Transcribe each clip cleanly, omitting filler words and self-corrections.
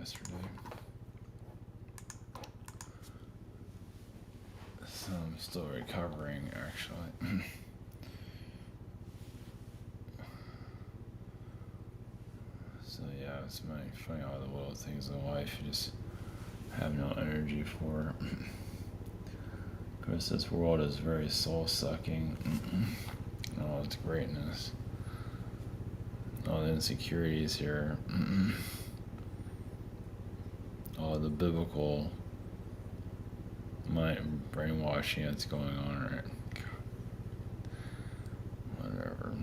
yesterday. So I'm still recovering, actually. So yeah, it's funny all the little things in life you just have no energy for. Of course, this world is very soul-sucking. All its greatness, all the insecurities here, all the biblical mind brainwashing that's going on, right? Whatever.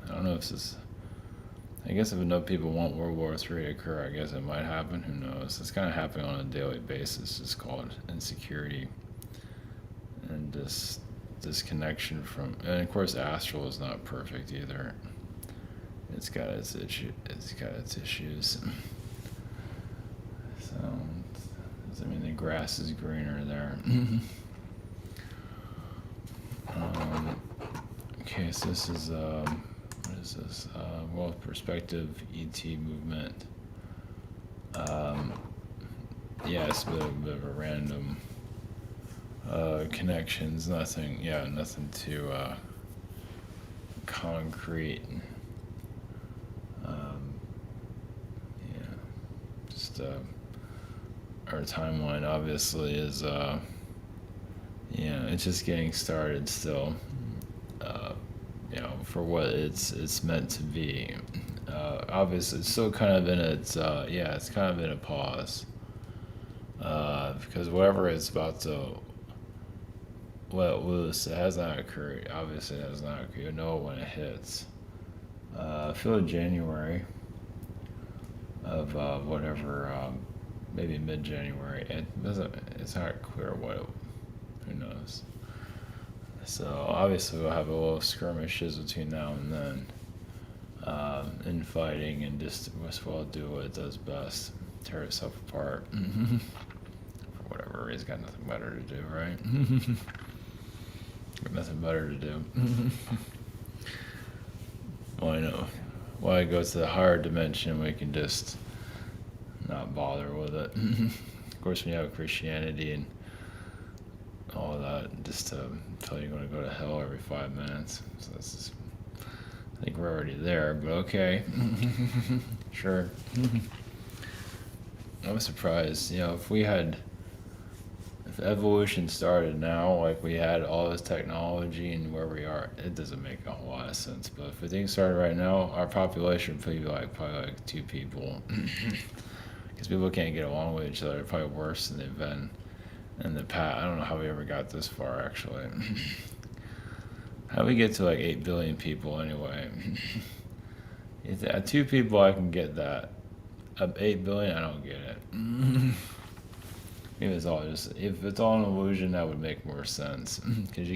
I don't know if this is. I guess if enough people want World War III to occur, I guess it might happen. Who knows? It's kind of happening on a daily basis. It's called insecurity and this disconnection from. And of course, astral is not perfect either. It's got its issue. It's got its issues. So, I mean, the grass is greener there. Okay, so this is. What is this? World Perspective ET movement. Yeah, it's a bit of a random connections. Nothing too concrete. Just our timeline obviously is it's just getting started still. For what it's meant to be. Obviously, it's still kind of in its it's kind of in a pause. Because whatever it's about to let loose, it has not occurred. Obviously, it has not occurred. You'll know it when it hits. I feel January of whatever, maybe mid-January. It's not clear who knows. So obviously we'll have a little skirmishes between now and then, infighting, and just will do what it does best, tear itself apart. For whatever reason, got nothing better to do, right? Got nothing better to do. Why no? Why go to the higher dimension? We can just not bother with it. Of course, when you have Christianity and all that, just to tell you you're going to go to hell every 5 minutes. So this is, I think we're already there, but okay. Sure. I'm surprised, if evolution started now, like we had all this technology and where we are, it doesn't make a whole lot of sense. But if things started right now, our population would be probably like 2 people. Because people can't get along with each other, probably worse than they've been in the past. I don't know how we ever got this far, actually. How do we get to like 8 billion people anyway? 2 people, I can get that. 8 billion, I don't get it. Maybe if it's all an illusion, that would make more sense. Because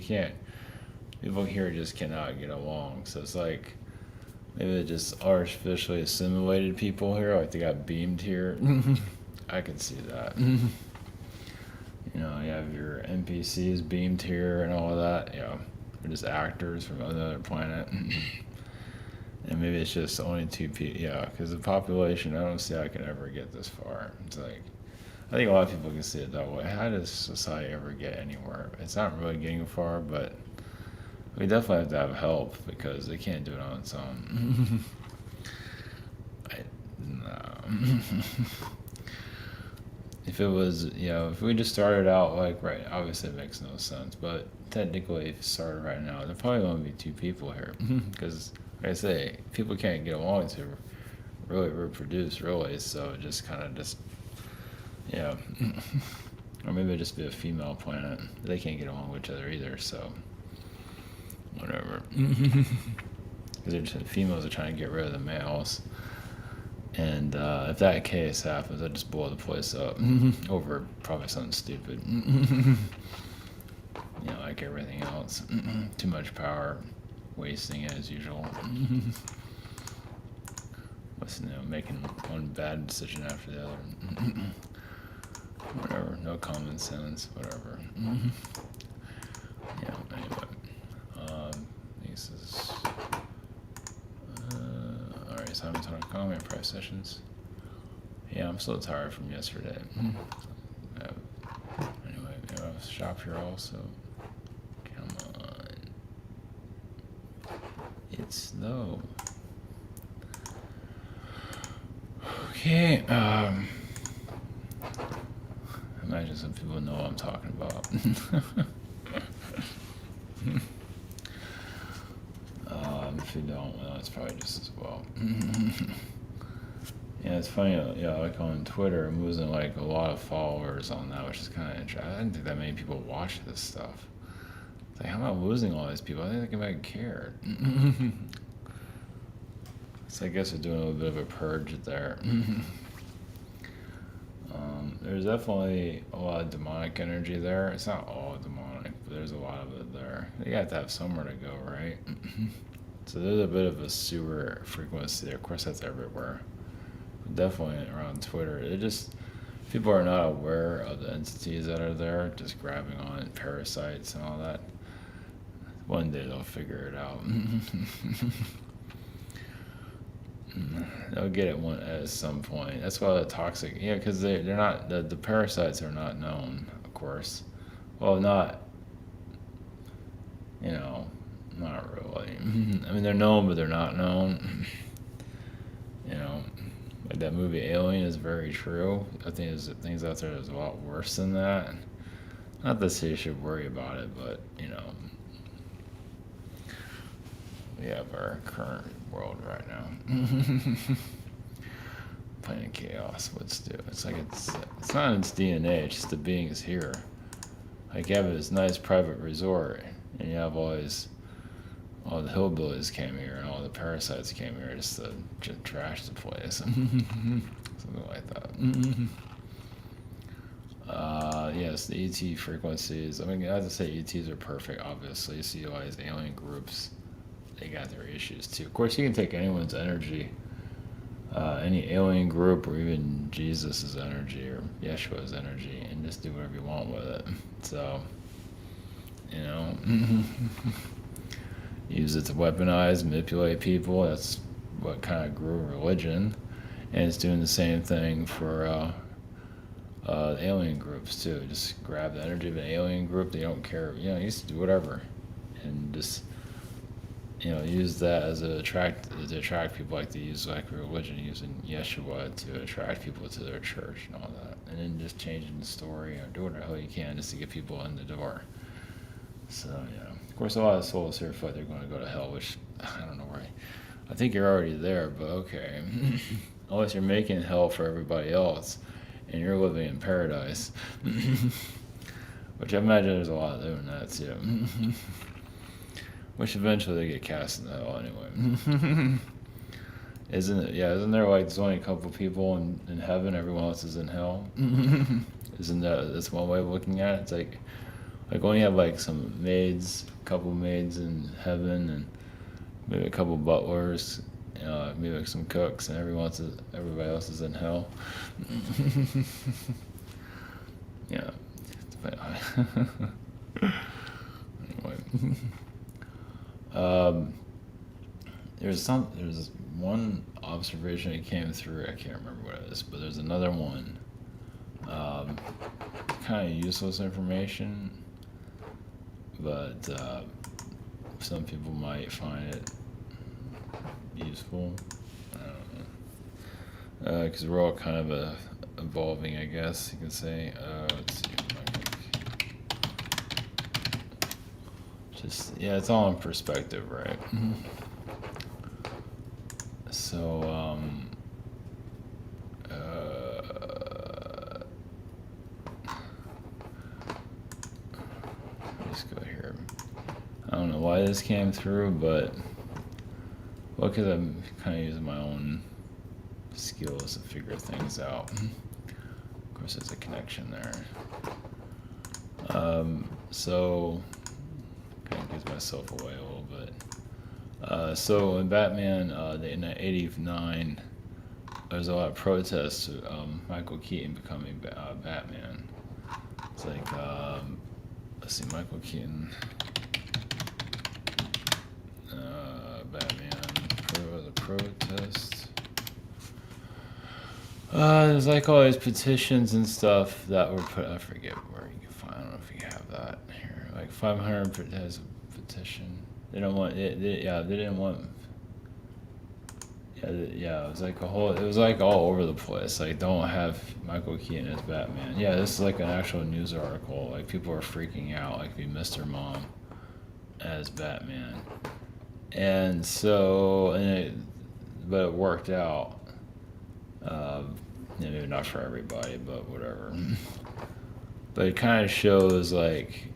people here just cannot get along. So it's like, maybe they just artificially assimilated people here, like they got beamed here. I could see that. You have your NPCs beamed here and all of that. They're just actors from another planet. And maybe it's just only 2 people. Yeah, because the population, I don't see how I can ever get this far. It's like, I think a lot of people can see it that way. How does society ever get anywhere? It's not really getting far, but we definitely have to have help because they can't do it on its own. No. If it was, if we just started out right, obviously it makes no sense, but technically if it started right now, there probably only be 2 people here. Because, like I say, people can't get along to really reproduce, really, so it just kind of or maybe it'd just be a female planet. They can't get along with each other either, so whatever. Because females are trying to get rid of the males. And if that case happens, I'd just blow the place up over probably something stupid. Like everything else. Too much power, wasting it as usual. Making one bad decision after the other. Whatever, no common sense, whatever. Anyway. This is... Alright, so I'm talking comment price sessions. Yeah, I'm still tired from yesterday. Anyway, shop here also. Come on. It's snow. Okay, imagine some people know what I'm talking about. If you don't, well, it's probably just as well. Yeah, it's funny, like on Twitter, I'm losing like a lot of followers on that, which is kind of interesting. I didn't think that many people watch this stuff. It's like, how am I losing all these people? I didn't think anybody cared. So I guess we're doing a little bit of a purge there. There's definitely a lot of demonic energy there. It's not all demonic, but there's a lot of it there. You have to have somewhere to go, right? So there's a bit of a sewer frequency there. Of course, that's everywhere. But definitely around Twitter. It just, people are not aware of the entities that are there, just grabbing on it, parasites and all that. One day they'll figure it out. They'll get it at some point. That's why the toxic, because they're not, the parasites are not known, of course. Well, not really. I mean, they're known, but they're not known. Like that movie Alien is very true. I think there's things out there that's a lot worse than that. Not that you should worry about it, but, we have our current world right now. Planet chaos. What's do? It's like it's not in its DNA. It's just the beings here. Like you have this nice private resort, and you have all the hillbillies came here, and all the parasites came here just to trash the place. Something like that. Yes, the ET frequencies. I mean, I have to say ETs are perfect. Obviously, you see all these alien groups. They got their issues too. Of course, you can take anyone's energy, any alien group, or even Jesus's energy or Yeshua's energy, and just do whatever you want with it. So, use it to weaponize, manipulate people. That's what kind of grew religion, and it's doing the same thing for alien groups too. Just grab the energy of an alien group. They don't care. You used to do whatever, and just. Use that as to attract people, like they use like religion, using Yeshua to attract people to their church and all that, and then just changing the story or do whatever you can just to get people in the door. So of course, a lot of souls here feel like they're going to go to hell, which I don't know where. I think you're already there, but okay, unless you're making hell for everybody else, and you're living in paradise, which I imagine there's a lot of doing that too. Which eventually they get cast into hell anyway. Isn't it? Yeah, isn't there like there's only a couple people in heaven, everyone else is in hell? Isn't that's one way of looking at it? It's like when you have like some maids, a couple maids in heaven, and maybe a couple butlers, maybe like some cooks, and everybody else is in hell. Yeah. Anyway. There's one observation that came through. I can't remember what it is, but there's another one. Kind of useless information, but some people might find it useful. I don't know, because we're all kind of evolving, I guess you could say. Let's see. It's all in perspective, right? So, let's go here. I don't know why this came through, but because I'm kind of using my own skills to figure things out. Of course, there's a connection there. So. Gives myself away a little bit. So in Batman, in '89, there was a lot of protests to Michael Keaton becoming Batman. It's like, let's see, Michael Keaton, Batman, the protest. There's like all these petitions and stuff that were put. I forget where you can find. I don't know if you have that here. Like 500 has a petition. They don't want it. Yeah, they didn't want. Yeah, it was like a whole. It was like all over the place. Like, don't have Michael Keaton as Batman. Yeah, this is like an actual news article. Like, people are freaking out. Like, we missed her mom as Batman, and so but it worked out. Maybe not for everybody, but whatever. But it kind of shows like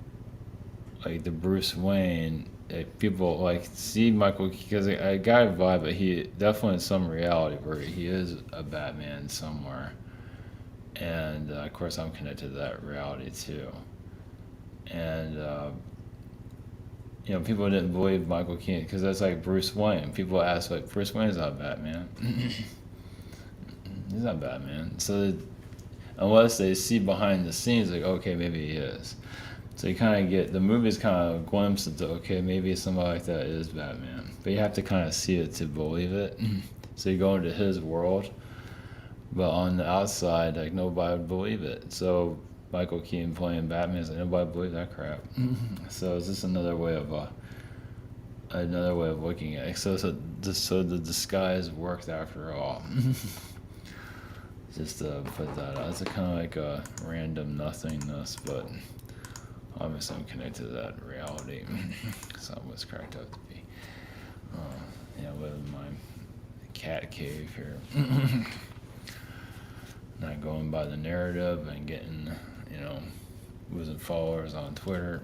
the Bruce Wayne. Like, people like see Michael because I got a vibe, but he definitely in some reality where he is a Batman somewhere, and of course I'm connected to that reality too. And people didn't believe Michael Keaton because that's like Bruce Wayne. People ask like Bruce Wayne's not Batman. He's not Batman. So unless they see behind the scenes, like, okay, maybe he is. So you kind of get the movie's kind of a glimpse into, okay, maybe somebody like that is Batman, but you have to kind of see it to believe it. So you go into his world, but on the outside, like, nobody would believe it. So Michael Keaton playing Batman is like, nobody believe that crap. So it's just another way of looking at it. So the disguise worked after all. Just to put that out. It's a kind of like a random nothingness, but obviously I'm connected to that reality. So what's cracked up to be. Living my cat cave here. Not going by the narrative and getting, losing followers on Twitter.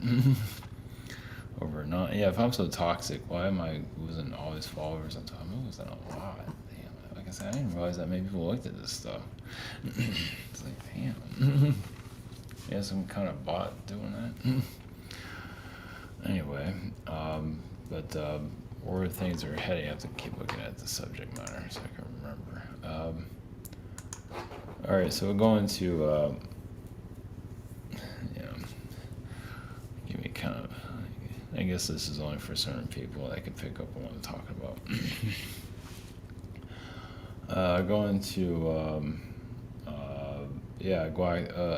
Over not. Yeah, if I'm so toxic, why am I losing all these followers on Twitter? I'm losing a lot. Damn. Like I said, I didn't realize that many people looked at this stuff. It's like, damn. Yeah, some kind of bot doing that. Anyway, where things are heading, I have to keep looking at the subject matter so I can remember. All right, so we're going to, give me kind of, I guess this is only for certain people that can pick up on what I'm talking about. Going to,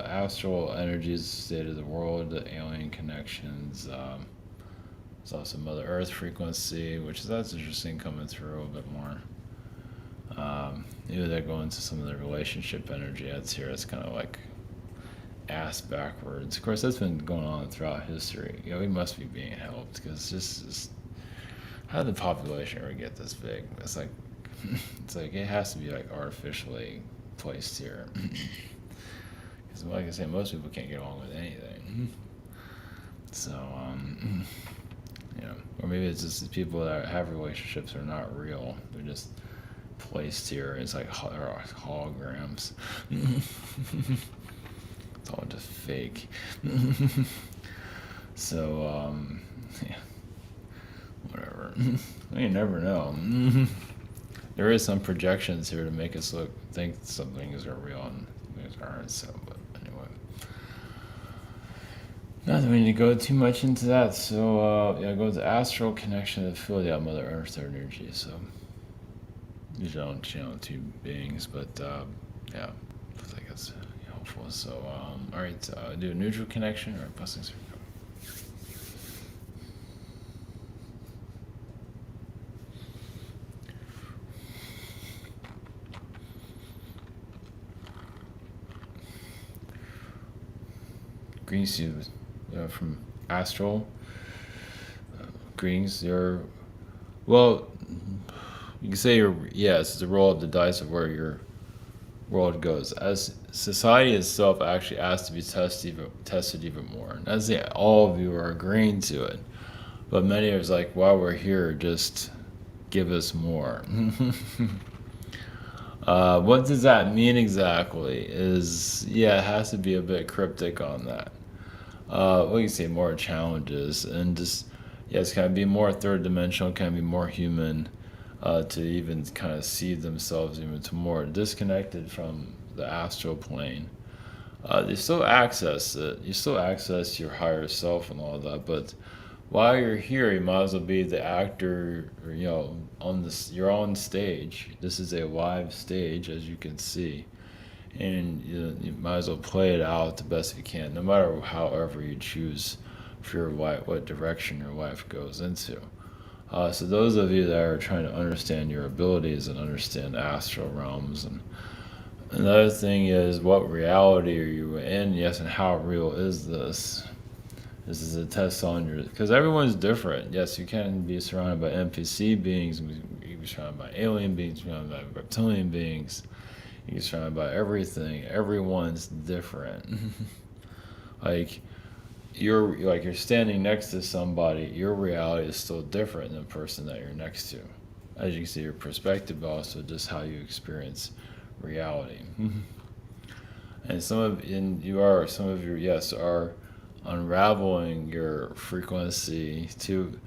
astral energies, state of the world, the alien connections. There's also Mother Earth frequency, that's interesting coming through a little bit more. Maybe they're going to some of the relationship energy that's here. It's kind of like ass backwards. Of course, that's been going on throughout history. We must be being helped because just how did the population ever get this big? It's like it has to be like artificially placed here. Because like I say, most people can't get along with anything. So or maybe it's just the people that have relationships are not real. They're just placed here. It's like holograms. It's all just fake. So, whatever. You never know. There is some projections here to make us think some things are real and things aren't. So, but anyway, not that we need to go too much into that. So, go to astral connection to feel the Mother Earth energy. So, usually I don't channel two beings, but I think it's helpful. So, all right, do a neutral connection or blessings. Greetings to you from astral. Greetings. You can say it's the roll of the dice of where your world goes. As society itself actually has to be tested even more. And as all of you are agreeing to it, but many of us like, while we're here, just give us more. What does that mean exactly? It has to be a bit cryptic on that. You can say more challenges and just it's kind of be more third dimensional, kind of be more human, to even kind of see themselves even to more disconnected from the astral plane. You still access it. You still access your higher self and all that, but while you're here, you might as well be the actor, you're on stage. This is a live stage, as you can see. and you might as well play it out the best you can, no matter however you choose for your life, what direction your life goes into. So those of you that are trying to understand your abilities and understand astral realms, and another thing is, what reality are you in? Yes, and how real is this? This is a test on your, because everyone's different. Yes, you can be surrounded by NPC beings, you can be surrounded by alien beings, surrounded by reptilian beings. You can be surrounded by everything. Everyone's different. like you're standing next to somebody. Your reality is still different than the person that you're next to. As you can see, your perspective, but also just how you experience reality. And some of you, yes, are unraveling your frequency to,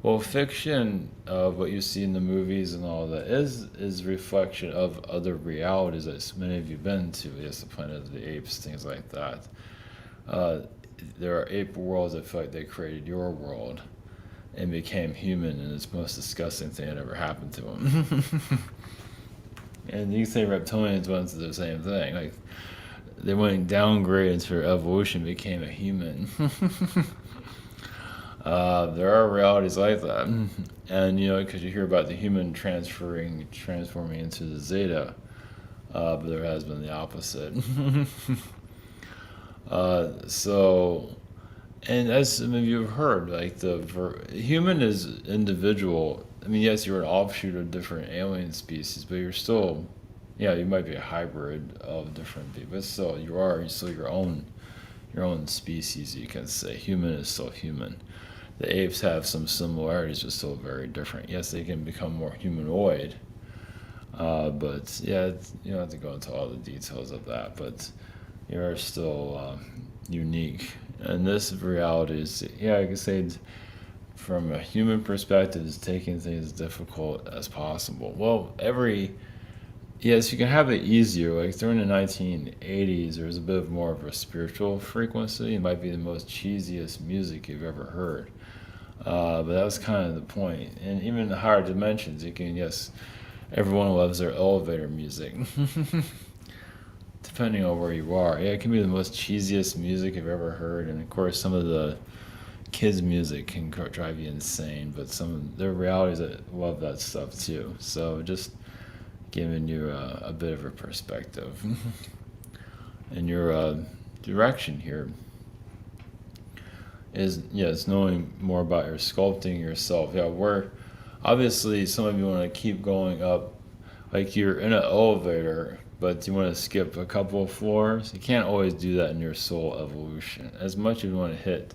well, fiction of what you see in the movies and all that is reflection of other realities that many of you been to. Yes, the Planet of the Apes, things like that. There are ape worlds that feel like they created your world and became human, and it's the most disgusting thing that ever happened to them. And you say reptilians went through the same thing. Like, they went downgrade into evolution, became a human. There are realities like that, and because you hear about the human transforming into the Zeta, but there has been the opposite. And as some of you have heard, like the human is individual. I mean, yes, you're an offshoot of different alien species, but you're still, yeah, you might be a hybrid of different people, but still, you're still your own species. You can say human is still human. The apes have some similarities, but still very different. Yes, they can become more humanoid, but yeah, you don't have to go into all the details of that. But you're still unique, and this reality is, yeah, I can say, from a human perspective, is taking things as difficult as possible. Well, yes, you can have it easier. Like during the 1980s, there was a bit more of a spiritual frequency. It might be the most cheesiest music you've ever heard. But that was kind of the point. And even in the higher dimensions, yes, everyone loves their elevator music. Depending on where you are. Yeah, it can be the most cheesiest music you've ever heard. And of course, some of the kids' music can drive you insane. But there are realities that love that stuff too. So just giving you a bit of a perspective. And your direction here is, yes, knowing more about your sculpting yourself. Yeah, obviously some of you want to keep going up, like you're in an elevator, but you want to skip a couple of floors. You can't always do that in your soul evolution. As much as you want to hit,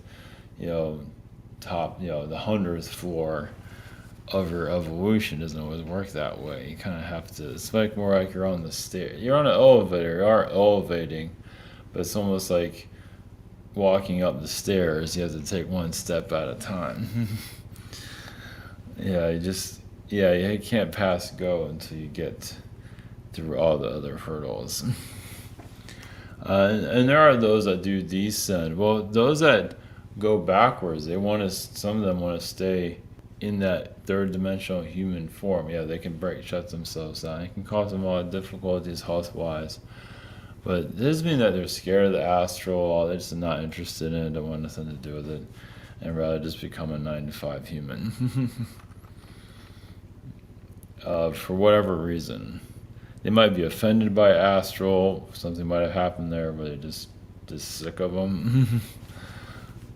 top, the 100th floor of your evolution, doesn't always work that way. You kind of have to. It's like more like you're on the stair. You're on an elevator. You are elevating, but it's almost like walking up the stairs. You have to take one step at a time. You can't pass go until you get through all the other hurdles. And there are those that do descend. Well, those that go backwards, some of them want to stay in that third dimensional human form. Yeah, they can shut themselves down. It can cause them a lot of difficulties health-wise. But it doesn't mean that they're scared of the astral, or they're just not interested in it, don't want nothing to do with it, and rather just become a 9-to-5 human. For whatever reason. They might be offended by astral, something might have happened there, but they're just sick of them.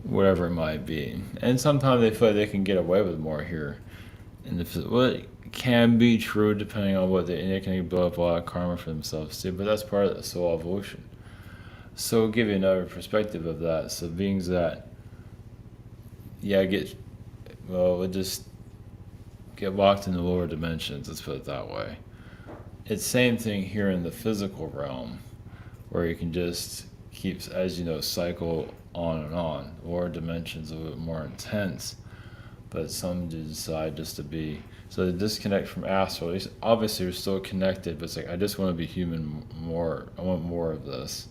Whatever it might be. And sometimes they feel like they can get away with more here. It can be true depending on they can build up a lot of karma for themselves too, but that's part of the soul evolution. So I'll give you another perspective of that. So beings that, just get locked in the lower dimensions, let's put it that way. It's same thing here in the physical realm, where you can just keep, as you know, cycle on and on. Lower dimensions a bit more intense, but some decide just to be. So they disconnect from astral. Obviously, you're still connected, but it's like, I just want to be human more. I want more of this.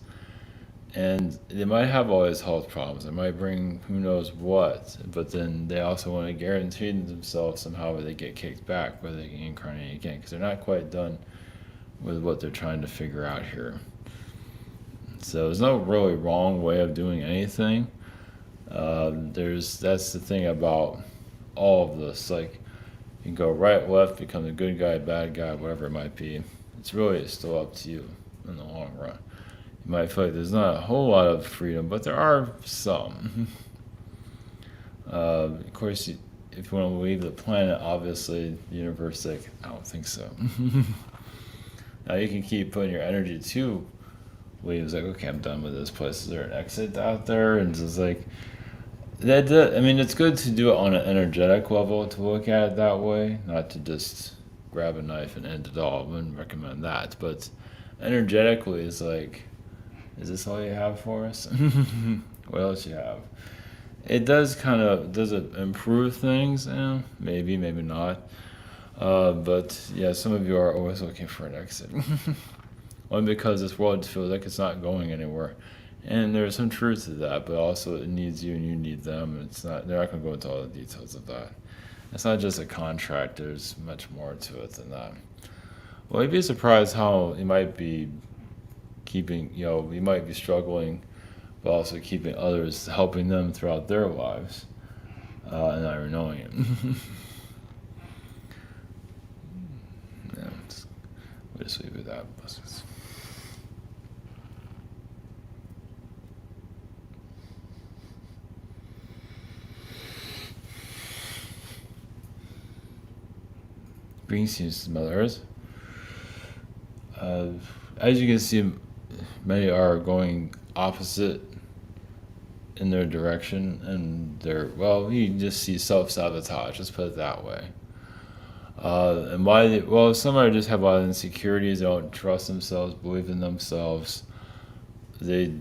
And they might have all these health problems. They might bring who knows what, but then they also want to guarantee themselves somehow where they get kicked back, where they can incarnate again, because they're not quite done with what they're trying to figure out here. So there's no really wrong way of doing anything. That's the thing about all of this. Like you can go right, left, become the good guy, bad guy, whatever it might be. It's really still up to you in the long run. You might feel like there's not a whole lot of freedom, but there are some. Of course, if you want to leave the planet, obviously the universe, like, I don't think so. Now you can keep putting your energy to leave. It's like, okay, I'm done with this place. Is there an exit out there? And just like that. I mean, it's good to do it on an energetic level to look at it that way, not to just grab a knife and end it all. I wouldn't recommend that. But energetically, it's like, is this all you have for us? What else you have? It does it improve things? Maybe, maybe not. But yeah, some of you are always looking for an exit. Only because this world feels like it's not going anywhere. And there's some truth to that, but also it needs you and you need them. They're not going to go into all the details of that. It's not just a contract, there's much more to it than that. Well, you'd be surprised how you might be you might be struggling, but also keeping others, helping them throughout their lives, and not even knowing it. Yeah, we'll just leave it at that. Brings you to Mother Earth. As you can see, many are going opposite in their direction, and you can just see self-sabotage, let's put it that way. And why? Some are just have a lot of insecurities, they don't trust themselves, believe in themselves. They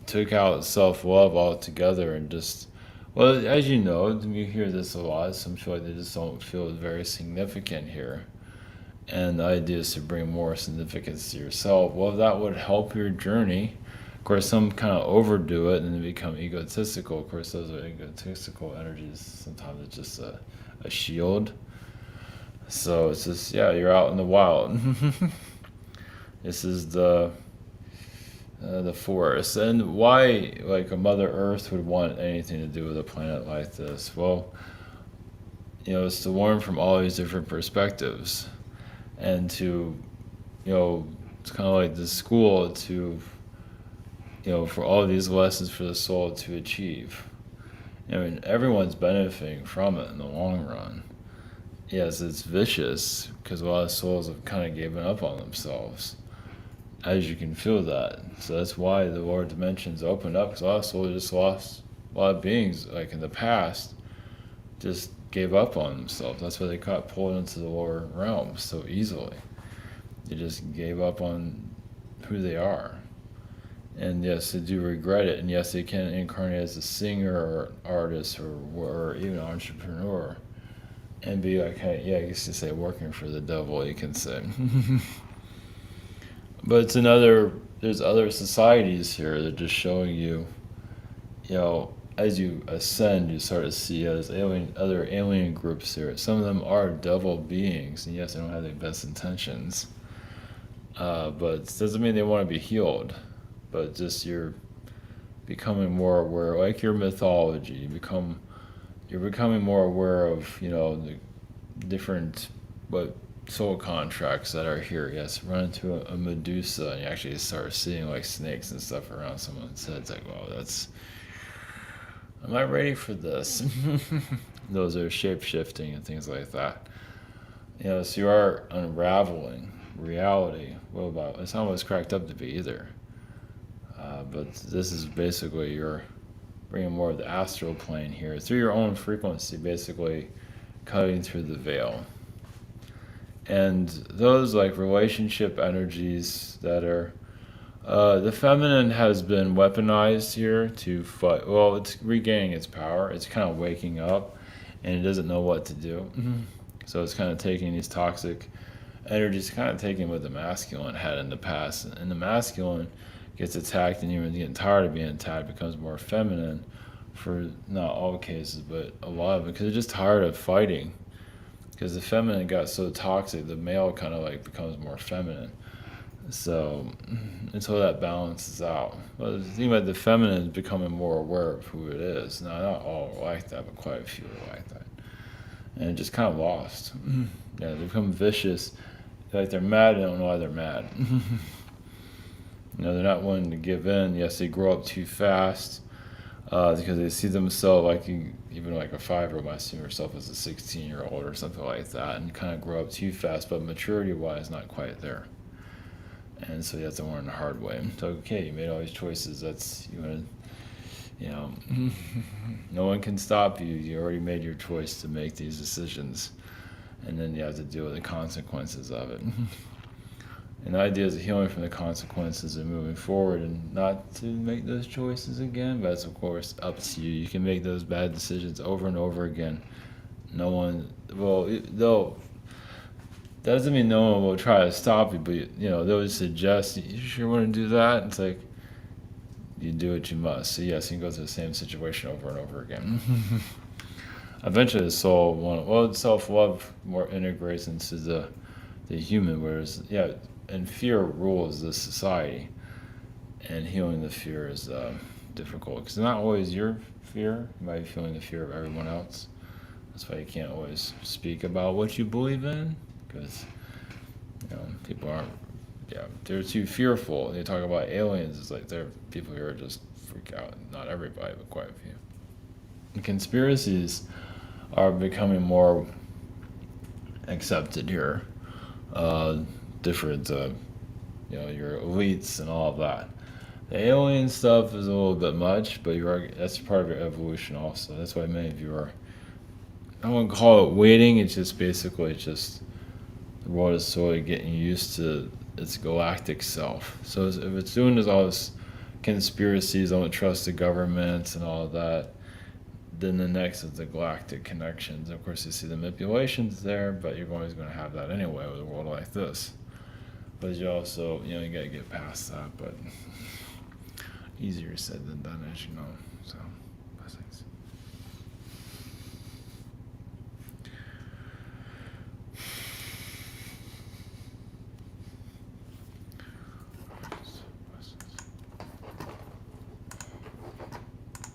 took out self-love altogether and just, as you know, you hear this a lot, some feel like they just don't feel very significant here. And the idea is to bring more significance to yourself. Well, that would help your journey. Of course, some kind of overdo it and they become egotistical. Of course, those are egotistical energies. Sometimes it's just a shield. So it's just, you're out in the wild. This is the forest. And why, like, a Mother Earth would want anything to do with a planet like this? Well, it's to learn from all these different perspectives. And to, it's kind of like the school to, for all these lessons for the soul to achieve. I mean, everyone's benefiting from it in the long run. Yes, it's vicious because a lot of souls have kind of given up on themselves, as you can feel that. So that's why the lower dimensions opened up, because a lot of souls just lost, a lot of beings, like in the past, just gave up on themselves. That's why they got pulled into the lower realms so easily. They just gave up on who they are. And yes, they do regret it. And yes, they can incarnate as a singer or artist or even an entrepreneur and be like, hey, I guess you say working for the devil, you can say. But there's other societies here that are just showing you, as you ascend, you start to see other alien groups here. Some of them are devil beings, and yes, they don't have the best intentions. But it doesn't mean they want to be healed. But just you're becoming more aware, like your mythology. You're becoming more aware of, the different soul contracts that are here. Yes, run into a Medusa, and you actually start seeing like snakes and stuff around someone's head. It's like, wow, am I ready for this? Those are shape-shifting and things like that. So you are unraveling reality. It's not what it's cracked up to be either. But this is basically you're bringing more of the astral plane here through your own frequency, basically cutting through the veil. And those like relationship energies that are the feminine has been weaponized here to fight. Well, it's regaining its power. It's kind of waking up, and it doesn't know what to do. So it's kind of taking these toxic energies, kind of taking what the masculine had in the past. And the masculine gets attacked, and even getting tired of being attacked, becomes more feminine for not all cases, but a lot of it, because they're just tired of fighting. Because the feminine got so toxic, the male kind of like becomes more feminine. So until that balances out. But the thing about the feminine is becoming more aware of who it is. Now, not all are like that, but quite a few are like that. And just kind of lost. Yeah, they become vicious. Like they're mad, they don't know why they're mad. They're not willing to give in. Yes, they grow up too fast because they see themselves like even like a 5-year-old might see herself as a 16-year-old or something like that, and kind of grow up too fast. But maturity-wise, not quite there. And so you have to learn the hard way. So okay, you made all these choices. That's you want to, no one can stop you. You already made your choice to make these decisions, and then you have to deal with the consequences of it. And the idea is healing from the consequences and moving forward, and not to make those choices again. But it's of course up to you. You can make those bad decisions over and over again. No one, well, they'll. That doesn't mean no one will try to stop you, but they'll suggest, you sure want to do that? It's like, you do what you must. So yes, you can go through the same situation over and over again. Eventually the soul, self-love more integrates into the human, whereas, and fear rules this society. And healing the fear is difficult, because it's not always your fear. You might be feeling the fear of everyone else. That's why you can't always speak about what you believe in, because people aren't, they're too fearful. They talk about aliens, it's like there are people here just freak out. Not everybody, but quite a few. And conspiracies are becoming more accepted here. Different, your elites and all of that. The alien stuff is a little bit much, but that's part of your evolution also. That's why many of you are, I wouldn't call it waiting, it's just basically the world is sort of getting used to its galactic self. So if it's doing all this conspiracies, don't trust the governments and all of that, then the next is the galactic connections. Of course, you see the manipulations there, but you're always going to have that anyway with a world like this. But you also, you got to get past that, but easier said than done, as you know. So.